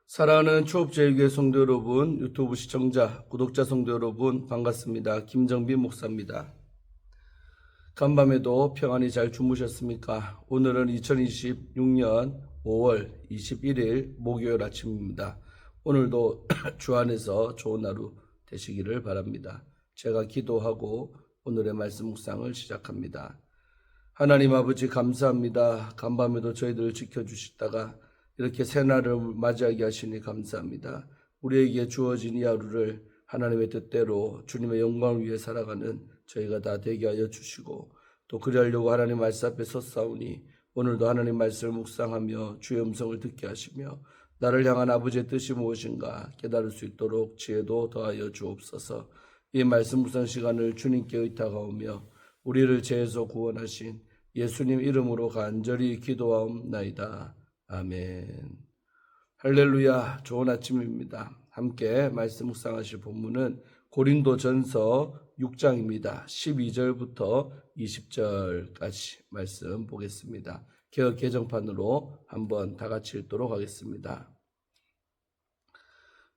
사랑하는 초업제일교회 성도 여러분, 유튜브 시청자, 구독자 성도 여러분 반갑습니다. 김정빈 목사입니다. 간밤에도 평안히 잘 주무셨습니까? 오늘은 2026년 5월 21일 목요일 아침입니다. 오늘도 주 안에서 좋은 하루 되시기를 바랍니다. 제가 기도하고 오늘의 말씀 묵상을 시작합니다. 하나님 아버지 감사합니다. 간밤에도 저희들을 지켜주시다가 이렇게 새날을 맞이하게 하시니 감사합니다. 우리에게 주어진 이 하루를 하나님의 뜻대로 주님의 영광을 위해 살아가는 저희가 다 되게 하여 주시고, 또 그리하려고 하나님 말씀 앞에 섰사오니 오늘도 하나님 말씀을 묵상하며 주의 음성을 듣게 하시며 나를 향한 아버지의 뜻이 무엇인가 깨달을 수 있도록 지혜도 더하여 주옵소서. 이 말씀 묵상 시간을 주님께 의탁하오며 우리를 죄에서 구원하신 예수님 이름으로 간절히 기도하옵나이다. 아멘. 할렐루야. 좋은 아침입니다. 함께 말씀 묵상하실 본문은 고린도전서 6장입니다. 12절부터 20절까지 말씀 보겠습니다. 개역 개정판으로 한번 다 같이 읽도록 하겠습니다.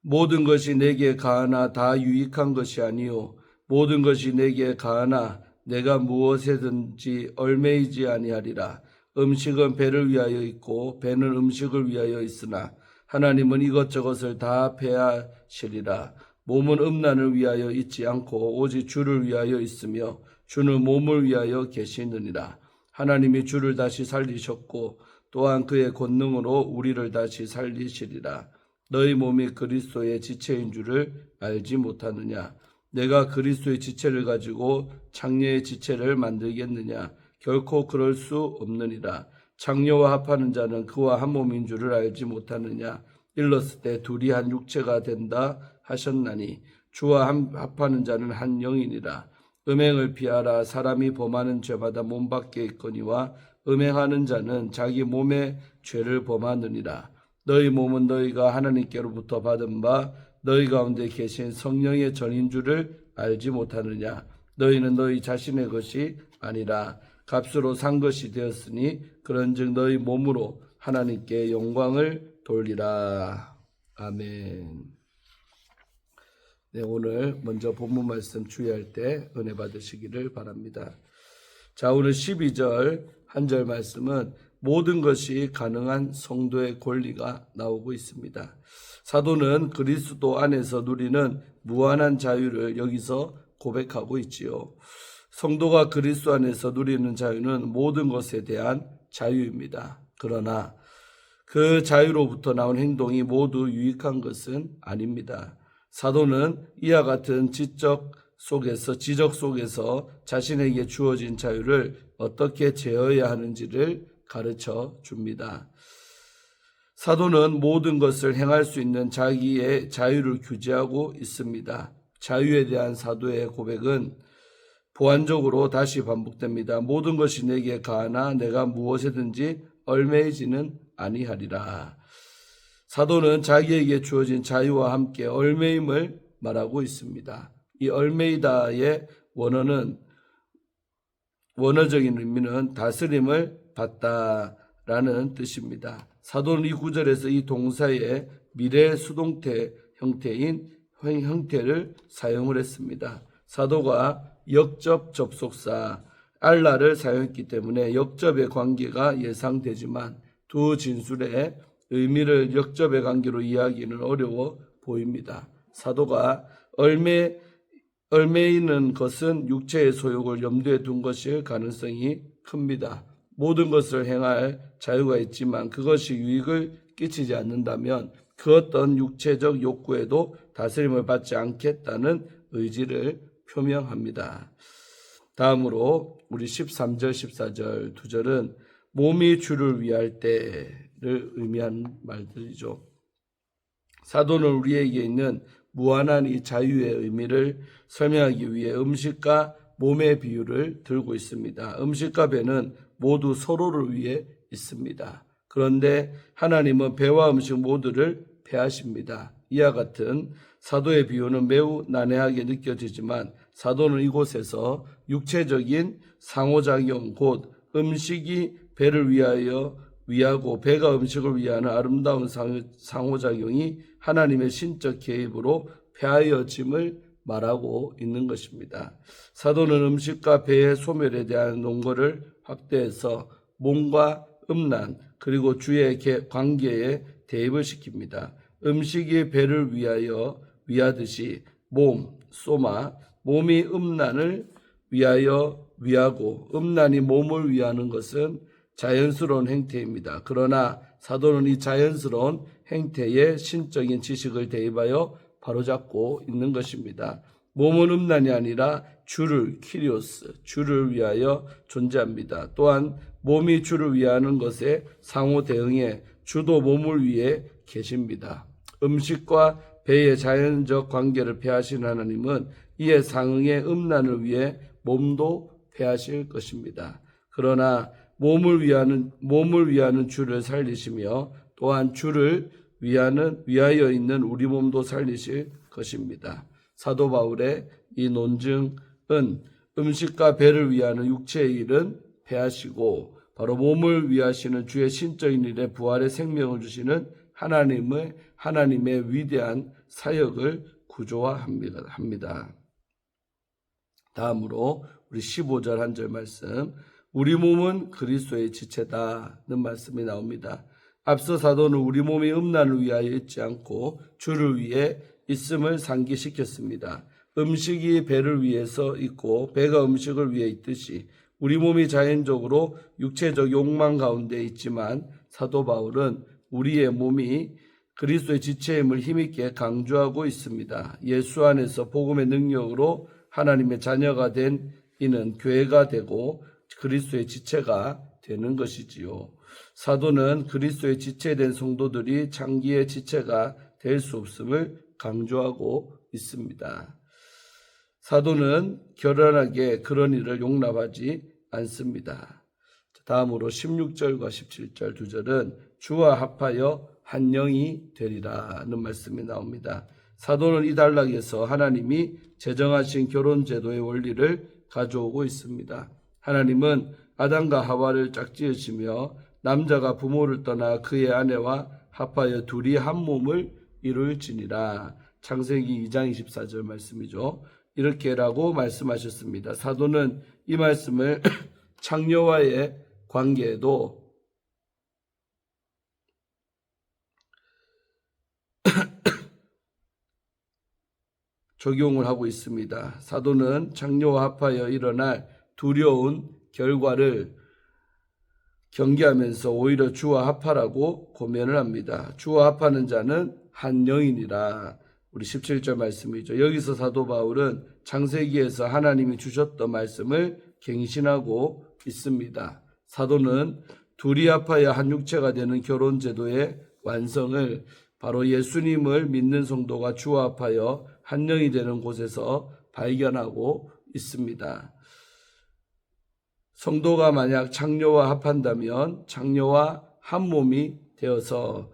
모든 것이 내게 가하나 다 유익한 것이 아니요 모든 것이 내게 가하나 내가 무엇에든지 얽매이지 아니하리라. 음식은 배를 위하여 있고 배는 음식을 위하여 있으나 하나님은 이것저것을 다 배하시리라. 몸은 음란을 위하여 있지 않고 오직 주를 위하여 있으며 주는 몸을 위하여 계시느니라. 하나님이 주를 다시 살리셨고 또한 그의 권능으로 우리를 다시 살리시리라. 너희 몸이 그리스도의 지체인 줄을 알지 못하느냐? 내가 그리스도의 지체를 가지고 장녀의 지체를 만들겠느냐? 결코 그럴 수 없느니라. 장녀와 합하는 자는 그와 한 몸인 줄을 알지 못하느냐? 일렀을 때 둘이 한 육체가 된다 하셨나니 주와 합하는 자는 한 영이니라. 음행을 피하라. 사람이 범하는 죄마다 몸 밖에 있거니와 음행하는 자는 자기 몸의 죄를 범하느니라. 너희 몸은 너희가 하나님께로부터 받은 바 너희 가운데 계신 성령의 전인 줄을 알지 못하느냐? 너희는 너희 자신의 것이 아니라 값으로 산 것이 되었으니 그런즉 너희 몸으로 하나님께 영광을 돌리라. 아멘. 네, 오늘 먼저 본문 말씀 주의할 때 은혜 받으시기를 바랍니다. 자, 오늘 12절 한 절 말씀은 모든 것이 가능한 성도의 권리가 나오고 있습니다. 사도는 그리스도 안에서 누리는 무한한 자유를 여기서 고백하고 있지요. 성도가 그리스도 안에서 누리는 자유는 모든 것에 대한 자유입니다. 그러나 그 자유로부터 나온 행동이 모두 유익한 것은 아닙니다. 사도는 이와 같은 지적 속에서 자신에게 주어진 자유를 어떻게 제어해야 하는지를 가르쳐 줍니다. 사도는 모든 것을 행할 수 있는 자기의 자유를 규제하고 있습니다. 자유에 대한 사도의 고백은 보완적으로 다시 반복됩니다. 모든 것이 내게 가하나 내가 무엇에든지 얽매이지는 아니하리라. 사도는 자기에게 주어진 자유와 함께 얽매임을 말하고 있습니다. 이 얽매이다의 원어적인 의미는 다스림을 받다라는 뜻입니다. 사도는 이 구절에서 이 동사의 미래 수동태 형태를 사용을 했습니다. 사도가 역접 접속사 알라를 사용했기 때문에 역접의 관계가 예상되지만 두 진술의 의미를 역접의 관계로 이해하기는 어려워 보입니다. 사도가 얽매이는 것은 육체의 소욕을 염두에 둔 것일 가능성이 큽니다. 모든 것을 행할 자유가 있지만 그것이 유익을 끼치지 않는다면 그 어떤 육체적 욕구에도 다스림을 받지 않겠다는 의지를 표명합니다. 다음으로 우리 13절, 14절 두 절은 몸이 주를 위할 때를 의미한 말들이죠. 사도는 우리에게 있는 무한한 이 자유의 의미를 설명하기 위해 음식과 몸의 비유를 들고 있습니다. 음식과 배는 모두 서로를 위해 있습니다. 그런데 하나님은 배와 음식 모두를 배하십니다. 이와 같은 사도의 비유는 매우 난해하게 느껴지지만 사도는 이곳에서 육체적인 상호작용 곧 음식이 배를 위하여 위하고 배가 음식을 위하는 아름다운 상호작용이 하나님의 신적 개입으로 폐하여짐을 말하고 있는 것입니다. 사도는 음식과 배의 소멸에 대한 논거를 확대해서 몸과 음란 그리고 주의 관계에 대입을 시킵니다. 음식이 배를 위하듯이 소마, 몸이 음란을 위하고 음란이 몸을 위하는 것은 자연스러운 행태입니다. 그러나 사도는 이 자연스러운 행태에 신적인 지식을 대입하여 바로잡고 있는 것입니다. 몸은 음란이 아니라 주를 위하여 존재합니다. 또한 몸이 주를 위하는 것에 상호 대응해 주도 몸을 위해 계십니다. 음식과 배의 자연적 관계를 폐하신 하나님은 이에 상응해 음란을 위해 몸도 폐하실 것입니다. 그러나 몸을 위하는 주를 살리시며 또한 주를 위하여 있는 우리 몸도 살리실 것입니다. 사도 바울의 이 논증은 음식과 배를 위하는 육체의 일은 폐하시고 바로 몸을 위하시는 주의 신적인 일에 부활의 생명을 주시는 하나님의 위대한 사역을 구조화합니다. 다음으로 우리 15절 한 절 말씀, 우리 몸은 그리스도의 지체다는 말씀이 나옵니다. 앞서 사도는 우리 몸이 음란을 위하여 있지 않고 주를 위해 있음을 상기시켰습니다. 음식이 배를 위해서 있고 배가 음식을 위해 있듯이 우리 몸이 자연적으로 육체적 욕망 가운데 있지만 사도 바울은 우리의 몸이 그리스도의 지체임을 힘있게 강조하고 있습니다. 예수 안에서 복음의 능력으로 하나님의 자녀가 된 이는 교회가 되고 그리스도의 지체가 되는 것이지요. 사도는 그리스도의 지체된 성도들이 장기의 지체가 될 수 없음을 강조하고 있습니다. 사도는 결연하게 그런 일을 용납하지 않습니다. 다음으로 16절과 17절 두 절은 주와 합하여 한 영이 되리라는 말씀이 나옵니다. 사도는 이 단락에서 하나님이 제정하신 결혼 제도의 원리를 가져오고 있습니다. 하나님은 아담과 하와를 짝지으시며 남자가 부모를 떠나 그의 아내와 합하여 둘이 한 몸을 이룰지니라. 창세기 2장 24절 말씀이죠. 이렇게라고 말씀하셨습니다. 사도는 이 말씀을 창녀와의 관계에도 적용을 하고 있습니다. 사도는 창녀와 합하여 일어날 두려운 결과를 경계하면서 오히려 주와 합하라고 고면을 합니다. 주와 합하는 자는 한 영이니라. 우리 17절 말씀이죠. 여기서 사도 바울은 창세기에서 하나님이 주셨던 말씀을 갱신하고 있습니다. 사도는 둘이 합하여 한 육체가 되는 결혼 제도의 완성을 바로 예수님을 믿는 성도가 주와 합하여 한 영이 되는 곳에서 발견하고 있습니다. 성도가 만약 창녀와 합한다면 창녀와 한 몸이 되어서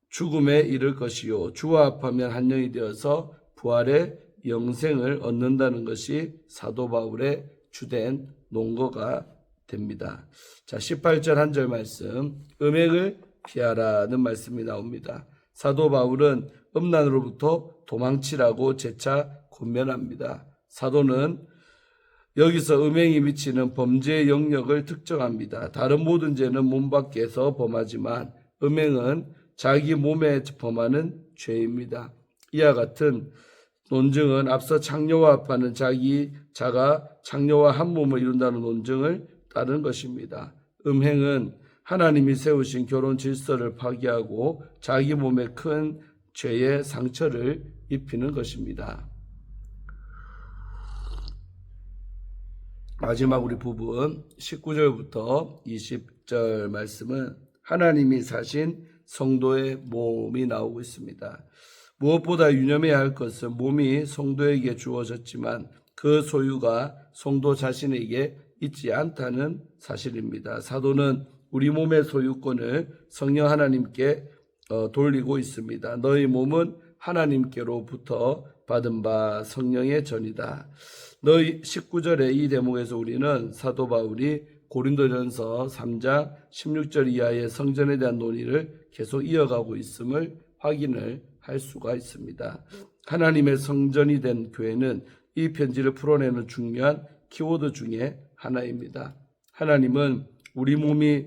죽음에 이를 것이요 주와 합하면 한 영이 되어서 부활의 영생을 얻는다는 것이 사도 바울의 주된 논거가 됩니다. 자, 18절 한 절 말씀, 음행을 피하라는 말씀이 나옵니다. 사도 바울은 음란으로부터 도망치라고 재차 권면합니다. 사도는 여기서 음행이 미치는 범죄의 영역을 특정합니다. 다른 모든 죄는 몸 밖에서 범하지만 음행은 자기 몸에 범하는 죄입니다. 이와 같은 논증은 앞서 창녀와 합하는 자가 창녀와 한 몸을 이룬다는 논증을 따른 것입니다. 음행은 하나님이 세우신 결혼 질서를 파괴하고 자기 몸에 큰 죄의 상처를 입히는 것입니다. 마지막 우리 부분 19절부터 20절 말씀은 하나님이 사신 성도의 몸이 나오고 있습니다. 무엇보다 유념해야 할 것은 몸이 성도에게 주어졌지만 그 소유가 성도 자신에게 있지 않다는 사실입니다. 사도는 우리 몸의 소유권을 성령 하나님께 돌리고 있습니다. 너희 몸은 하나님께로부터 받은 바 성령의 전이다. 너희 19절의 이 대목에서 우리는 사도 바울이 고린도전서 3장 16절 이하의 성전에 대한 논의를 계속 이어가고 있음을 확인을 할 수가 있습니다. 하나님의 성전이 된 교회는 이 편지를 풀어내는 중요한 키워드 중에 하나입니다. 하나님은 우리 몸이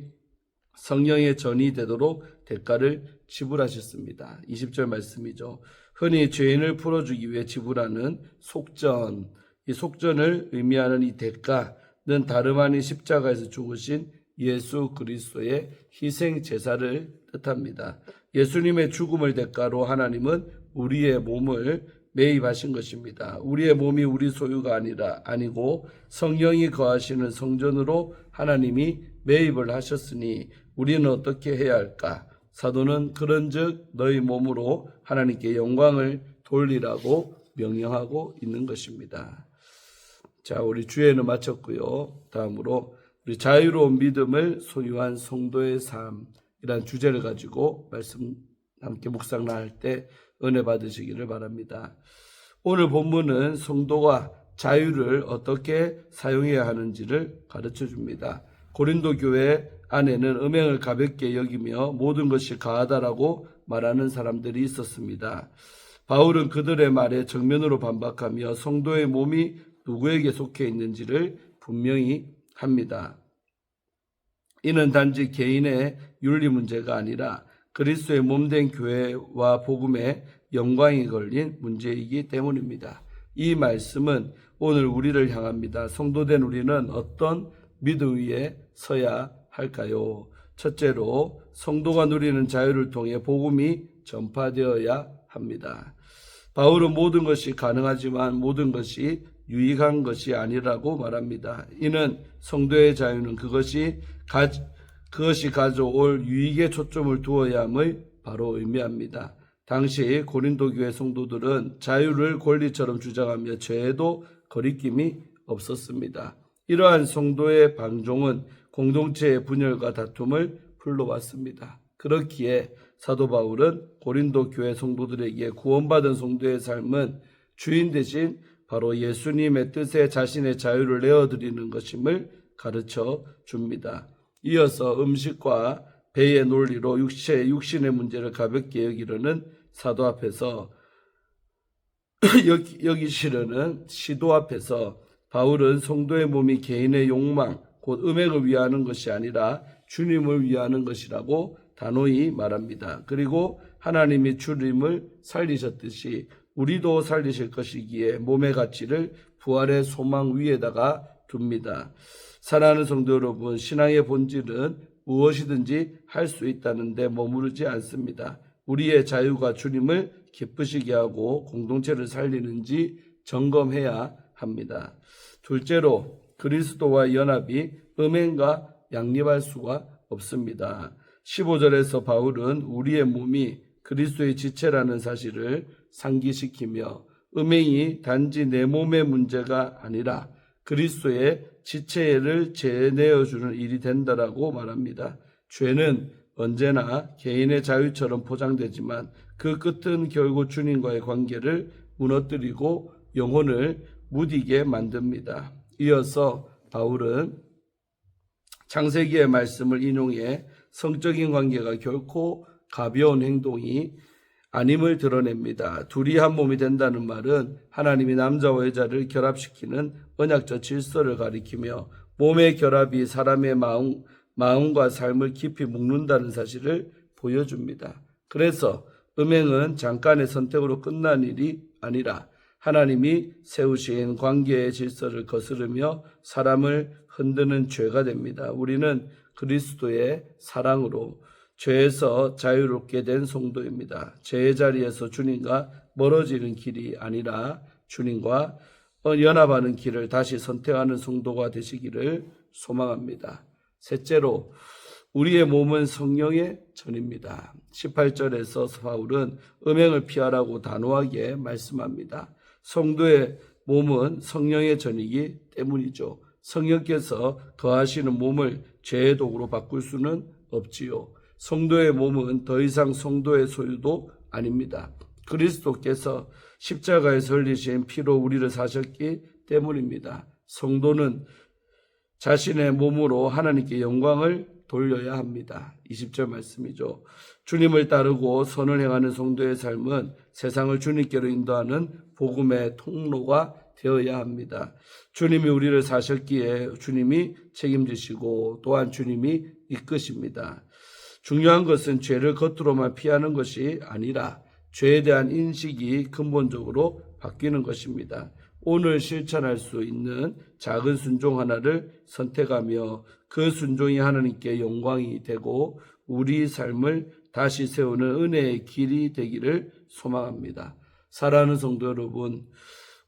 성령의 전이 되도록 대가를 지불하셨습니다. 20절 말씀이죠. 흔히 죄인을 풀어주기 위해 지불하는 속전, 이 속전을 의미하는 이 대가는 다름 아닌 십자가에서 죽으신 예수 그리스도의 희생 제사를 뜻합니다. 예수님의 죽음을 대가로 하나님은 우리의 몸을 매입하신 것입니다. 우리의 몸이 우리 소유가 아니고 성령이 거하시는 성전으로 하나님이 매입을 하셨으니 우리는 어떻게 해야 할까? 사도는 그런즉 너희 몸으로 하나님께 영광을 돌리라고 명령하고 있는 것입니다. 자, 우리 주예는 마쳤고요. 다음으로 우리 자유로운 믿음을 소유한 성도의 삶이란 주제를 가지고 말씀 함께 묵상 나눌 때 은혜 받으시기를 바랍니다. 오늘 본문은 성도가 자유를 어떻게 사용해야 하는지를 가르쳐 줍니다. 고린도 교회 안에는 음행을 가볍게 여기며 모든 것이 가하다라고 말하는 사람들이 있었습니다. 바울은 그들의 말에 정면으로 반박하며 성도의 몸이 누구에게 속해 있는지를 분명히 합니다. 이는 단지 개인의 윤리 문제가 아니라 그리스도의 몸된 교회와 복음의 영광이 걸린 문제이기 때문입니다. 이 말씀은 오늘 우리를 향합니다. 성도된 우리는 어떤 믿음 위에 서야 할까요? 첫째로 성도가 누리는 자유를 통해 복음이 전파되어야 합니다. 바울은 모든 것이 가능하지만 모든 것이 유익한 것이 아니라고 말합니다. 이는 성도의 자유는 그것이 가져올 유익에 초점을 두어야 함을 바로 의미합니다. 당시 고린도 교회 성도들은 자유를 권리처럼 주장하며 죄에도 거리낌이 없었습니다. 이러한 성도의 방종은 공동체의 분열과 다툼을 불러왔습니다. 그렇기에 사도 바울은 고린도 교회 성도들에게 구원받은 성도의 삶은 주인 대신 바로 예수님의 뜻에 자신의 자유를 내어드리는 것임을 가르쳐 줍니다. 이어서 음식과 배의 논리로 육신의 문제를 가볍게 여기려는 사도 앞에서 여기시려는 시도 앞에서 바울은 성도의 몸이 개인의 욕망, 곧 음행을 위하는 것이 아니라 주님을 위하는 것이라고 단호히 말합니다. 그리고 하나님이 주님을 살리셨듯이 우리도 살리실 것이기에 몸의 가치를 부활의 소망 위에다가 둡니다. 사랑하는 성도 여러분, 신앙의 본질은 무엇이든지 할 수 있다는 데 머무르지 않습니다. 우리의 자유가 주님을 기쁘시게 하고 공동체를 살리는지 점검해야 합니다. 둘째로 그리스도와 연합이 음행과 양립할 수가 없습니다. 15절에서 바울은 우리의 몸이 그리스도의 지체라는 사실을 상기시키며 음행이 단지 내 몸의 문제가 아니라 그리스도의 지체를 재내어주는 일이 된다라고 말합니다. 죄는 언제나 개인의 자유처럼 포장되지만 그 끝은 결국 주님과의 관계를 무너뜨리고 영혼을 무디게 만듭니다. 이어서 바울은 창세기의 말씀을 인용해 성적인 관계가 결코 가벼운 행동이 아님을 드러냅니다. 둘이 한 몸이 된다는 말은 하나님이 남자와 여자를 결합시키는 언약적 질서를 가리키며 몸의 결합이 사람의 마음과 삶을 깊이 묶는다는 사실을 보여줍니다. 그래서 음행은 잠깐의 선택으로 끝난 일이 아니라 하나님이 세우신 관계의 질서를 거스르며 사람을 흔드는 죄가 됩니다. 우리는 그리스도의 사랑으로 죄에서 자유롭게 된 성도입니다. 죄의 자리에서 주님과 멀어지는 길이 아니라 주님과 연합하는 길을 다시 선택하는 성도가 되시기를 소망합니다. 셋째로 우리의 몸은 성령의 전입니다. 18절에서 바울은 음행을 피하라고 단호하게 말씀합니다. 성도의 몸은 성령의 전이기 때문이죠. 성령께서 거하시는 몸을 죄의 도구로 바꿀 수는 없지요. 성도의 몸은 더 이상 성도의 소유도 아닙니다. 그리스도께서 십자가에서 흘리신 피로 우리를 사셨기 때문입니다. 성도는 자신의 몸으로 하나님께 영광을 돌려야 합니다. 20절 말씀이죠. 주님을 따르고 선을 행하는 성도의 삶은 세상을 주님께로 인도하는 복음의 통로가 되어야 합니다. 주님이 우리를 사셨기에 주님이 책임지시고 또한 주님이 이끄십니다. 중요한 것은 죄를 겉으로만 피하는 것이 아니라 죄에 대한 인식이 근본적으로 바뀌는 것입니다. 오늘 실천할 수 있는 작은 순종 하나를 선택하며 그 순종이 하나님께 영광이 되고 우리 삶을 다시 세우는 은혜의 길이 되기를 소망합니다. 사랑하는 성도 여러분,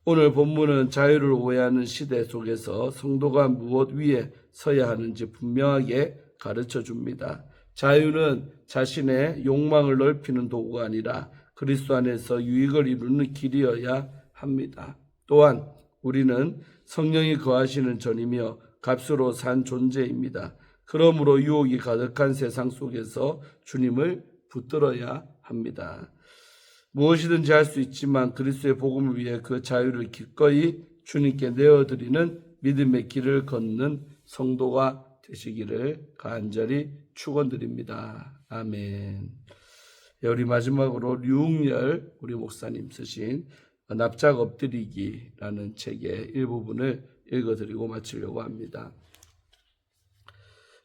오늘 본문은 자유를 오해하는 시대 속에서 성도가 무엇 위에 서야 하는지 분명하게 가르쳐 줍니다. 자유는 자신의 욕망을 넓히는 도구가 아니라 그리스도 안에서 유익을 이루는 길이어야 합니다. 또한 우리는 성령이 거하시는 전이며 값으로 산 존재입니다. 그러므로 유혹이 가득한 세상 속에서 주님을 붙들어야 합니다. 무엇이든지 할 수 있지만 그리스도의 복음을 위해 그 자유를 기꺼이 주님께 내어드리는 믿음의 길을 걷는 성도가 되시기를 간절히 축원드립니다. 아멘. 우리 마지막으로 류웅열 우리 목사님 쓰신 납작 엎드리기라는 책의 일부분을 읽어드리고 마치려고 합니다.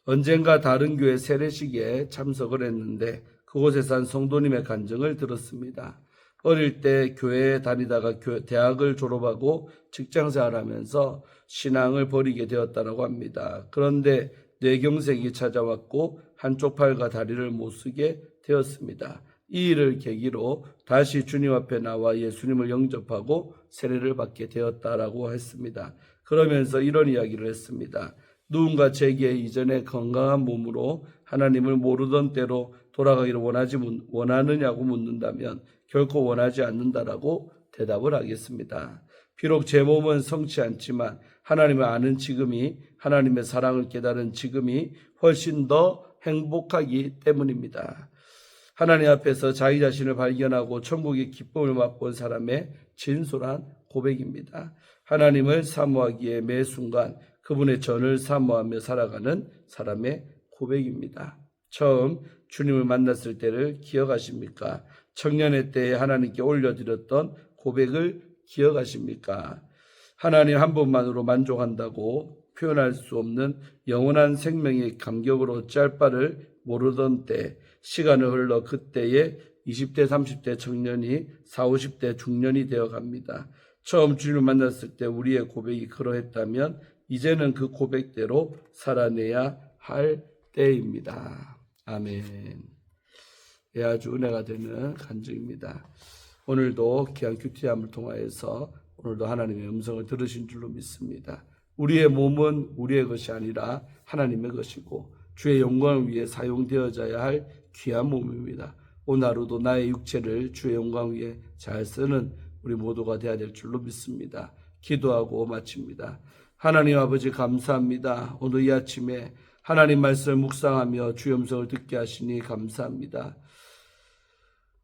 언젠가 다른 교회 세례식에 참석을 했는데 그곳에서 한 성도님의 간증을 들었습니다. 어릴 때 교회에 다니다가 대학을 졸업하고 직장생활하면서 신앙을 버리게 되었다고 합니다. 그런데 뇌경색이 찾아왔고 한쪽 팔과 다리를 못 쓰게 되었습니다. 이 일을 계기로 다시 주님 앞에 나와 예수님을 영접하고 세례를 받게 되었다라고 했습니다. 그러면서 이런 이야기를 했습니다. 누군가 제게 이전에 건강한 몸으로 하나님을 모르던 때로 돌아가기를 원하느냐고 묻는다면 결코 원하지 않는다라고 대답을 하겠습니다. 비록 제 몸은 성치 않지만 하나님을 아는 지금이, 하나님의 사랑을 깨달은 지금이 훨씬 더 행복하기 때문입니다. 하나님 앞에서 자기 자신을 발견하고 천국의 기쁨을 맛본 사람의 진솔한 고백입니다. 하나님을 사모하기에 매 순간 그분의 전을 사모하며 살아가는 사람의 고백입니다. 처음 주님을 만났을 때를 기억하십니까? 청년의 때에 하나님께 올려드렸던 고백을 기억하십니까? 하나님 한 분만으로 만족한다고 표현할 수 없는 영원한 생명의 감격으로 짤 바를 모르던 때, 시간을 흘러 그때에 20대 30대 청년이 40, 50대 중년이 되어갑니다. 처음 주님을 만났을 때 우리의 고백이 그러했다면 이제는 그 고백대로 살아내야 할 때입니다. 아멘. 예, 아주 은혜가 되는 간증입니다. 오늘도 귀한 큐티함을 통하여서 오늘도 하나님의 음성을 들으신 줄로 믿습니다. 우리의 몸은 우리의 것이 아니라 하나님의 것이고 주의 영광을 위해 사용되어져야 할 귀한 몸입니다. 오늘 하루도 나의 육체를 주의 영광 위해 잘 쓰는 우리 모두가 되어야 될 줄로 믿습니다. 기도하고 마칩니다. 하나님 아버지 감사합니다. 오늘 이 아침에 하나님 말씀을 묵상하며 주의 음성을 듣게 하시니 감사합니다.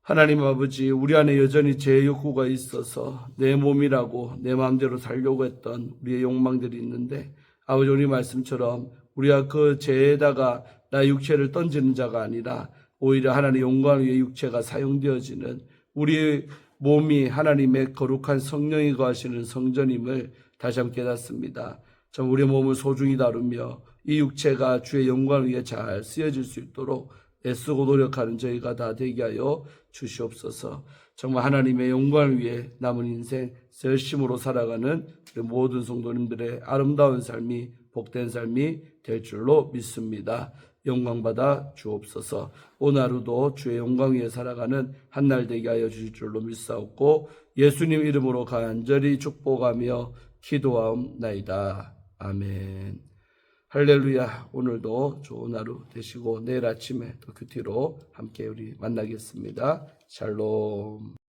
하나님 아버지, 우리 안에 여전히 죄의 욕구가 있어서 내 몸이라고 내 마음대로 살려고 했던 우리의 욕망들이 있는데 아버지, 우리 말씀처럼 우리가 그 죄에다가 나의 육체를 던지는 자가 아니라 오히려 하나님의 영광을 위해 육체가 사용되어지는 우리의 몸이 하나님의 거룩한 성령이 거하시는 성전임을 다시 한번 깨닫습니다. 참 우리의 몸을 소중히 다루며 이 육체가 주의 영광을 위해 잘 쓰여질 수 있도록 애쓰고 노력하는 저희가 다 되게 하여 주시옵소서. 정말 하나님의 영광을 위해 남은 인생 열심으로 살아가는 모든 성도님들의 아름다운 삶이, 복된 삶이 될 줄로 믿습니다. 영광받아 주옵소서. 오늘 하루도 주의 영광 위에 살아가는 한날 되게 하여 주실 줄로 믿사옵고 예수님 이름으로 간절히 축복하며 기도하옵나이다. 아멘. 할렐루야. 오늘도 좋은 하루 되시고 내일 아침에 또 큐티로 함께 우리 만나겠습니다. 샬롬.